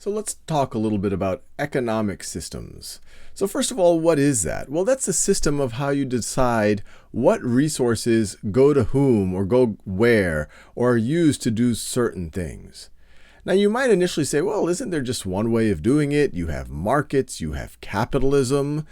So let's talk a little bit about economic systems. So first of all, what is that? Well, that's a system of how you decide what resources go to whom or go where or are used to do certain things. Now you might initially say, well, isn't there just one way of doing it? You have markets, you have capitalism.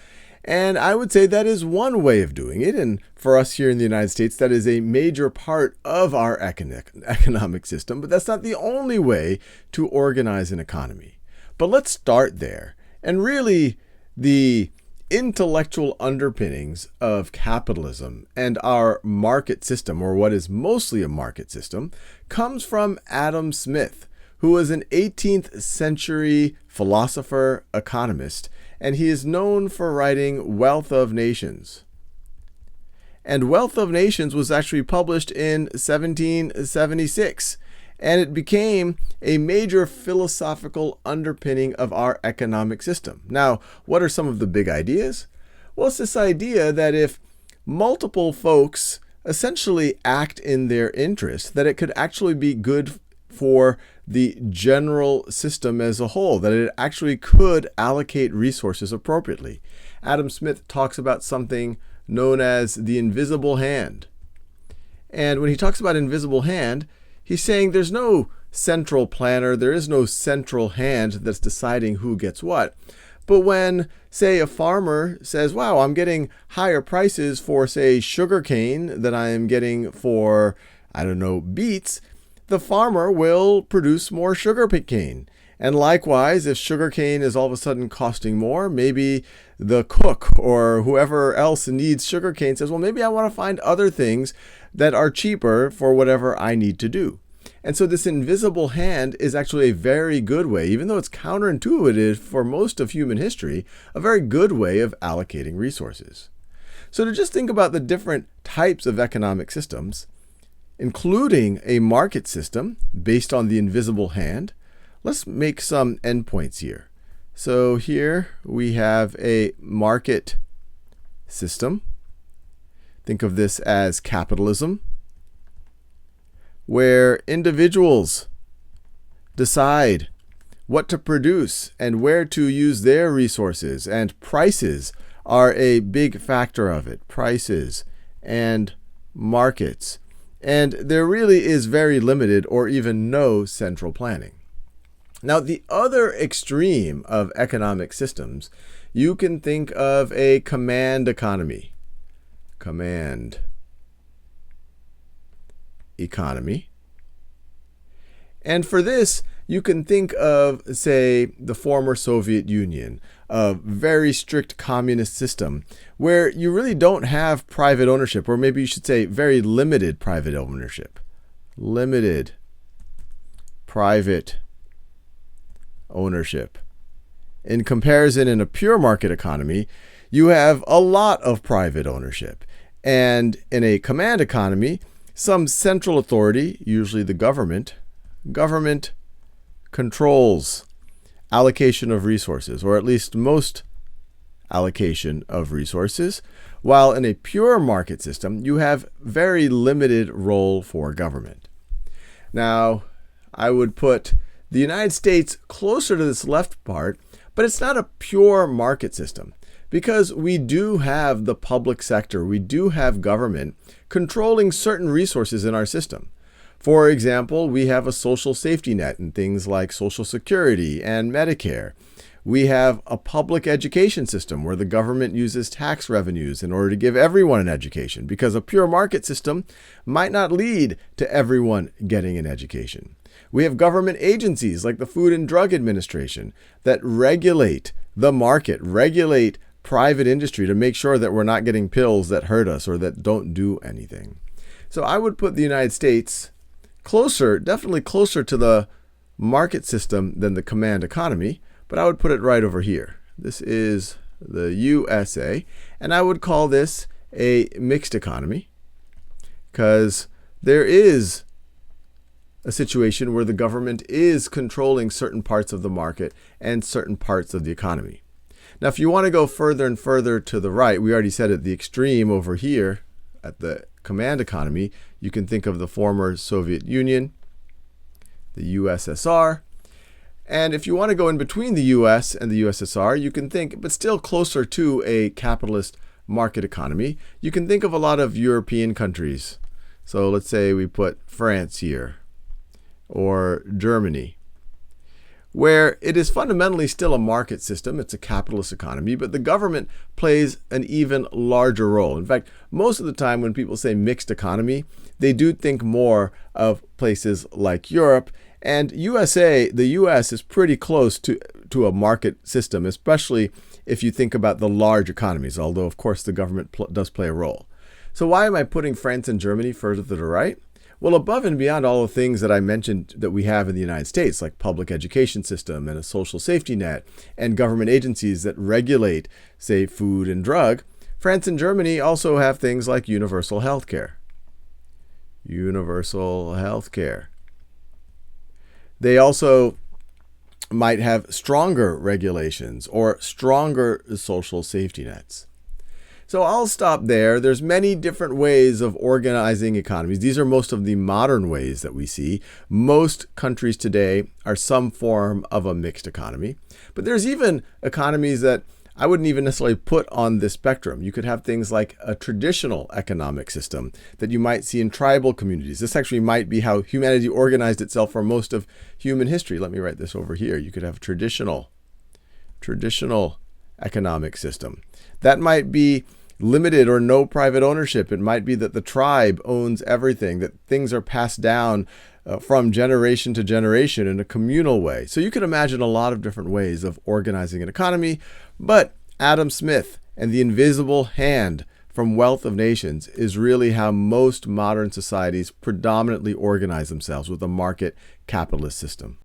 And I would say that is one way of doing it. And for us here in the United States, that is a major part of our economic system. But that's not the only way to organize an economy. But let's start there. And really, the intellectual underpinnings of capitalism and our market system, or what is mostly a market system, comes from Adam Smith, who was an 18th century philosopher, economist, and he is known for writing Wealth of Nations. And Wealth of Nations was actually published in 1776, and it became a major philosophical underpinning of our economic system. Now, what are some of the big ideas? Well, it's this idea that if multiple folks essentially act in their interest, that it could actually be good for the general system as a whole, that it actually could allocate resources appropriately. Adam Smith talks about something known as the invisible hand. And when he talks about invisible hand, he's saying there's no central planner, there is no central hand that's deciding who gets what. But when, say, a farmer says, wow, I'm getting higher prices for, say, sugarcane than I am getting for, beets, the farmer will produce more sugarcane. And likewise, if sugarcane is all of a sudden costing more, maybe the cook or whoever else needs sugarcane says, well, maybe I want to find other things that are cheaper for whatever I need to do. And so this invisible hand is actually a very good way, even though it's counterintuitive for most of human history, a very good way of allocating resources. So to just think about the different types of economic systems, including a market system based on the invisible hand, let's make some endpoints here. So here we have a market system. Think of this as capitalism, where individuals decide what to produce and where to use their resources, and prices are a big factor of it. Prices and markets. And there really is very limited or even no central planning. Now, the other extreme of economic systems, you can think of a command economy. Command economy. And for this, you can think of, say, the former Soviet Union, a very strict communist system where you really don't have private ownership, or maybe you should say very limited private ownership. Limited private ownership. In comparison, in a pure market economy, you have a lot of private ownership. And in a command economy, some central authority, usually the government controls allocation of resources, or at least most allocation of resources, while in a pure market system, you have very limited role for government. Now, I would put the United States closer to this left part, but it's not a pure market system, because we do have the public sector, we do have government controlling certain resources in our system. For example, we have a social safety net in things like Social Security and Medicare. We have a public education system where the government uses tax revenues in order to give everyone an education, because a pure market system might not lead to everyone getting an education. We have government agencies like the Food and Drug Administration that regulate the market, regulate private industry to make sure that we're not getting pills that hurt us or that don't do anything. So I would put the United States closer, definitely closer to the market system than the command economy, but I would put it right over here. This is the USA, and I would call this a mixed economy, because there is a situation where the government is controlling certain parts of the market and certain parts of the economy. Now, if you want to go further and further to the right, we already said at the extreme over here at the command economy, you can think of the former Soviet Union, the USSR. And if you want to go in between the US and the USSR, you can think, but still closer to a capitalist market economy, you can think of a lot of European countries. So let's say we put France here, or Germany, where it is fundamentally still a market system. It's a capitalist economy, but the government plays an even larger role. In fact, most of the time when people say mixed economy, they do think more of places like Europe. And the US is pretty close to a market system, especially if you think about the large economies, although of course the government does play a role. So why am I putting France and Germany further to the right? Well, above and beyond all the things that I mentioned that we have in the United States, like public education system and a social safety net and government agencies that regulate, say, food and drug, France and Germany also have things like universal health care. Universal health care. They also might have stronger regulations or stronger social safety nets. So I'll stop there. There's many different ways of organizing economies. These are most of the modern ways that we see. Most countries today are some form of a mixed economy. But there's even economies that I wouldn't even necessarily put on this spectrum. You could have things like a traditional economic system that you might see in tribal communities. This actually might be how humanity organized itself for most of human history. Let me write this over here. You could have a traditional economic system. That might be limited or no private ownership. It might be that the tribe owns everything, that things are passed down from generation to generation in a communal way. So you can imagine a lot of different ways of organizing an economy, but Adam Smith and the invisible hand from Wealth of Nations is really how most modern societies predominantly organize themselves, with a market capitalist system.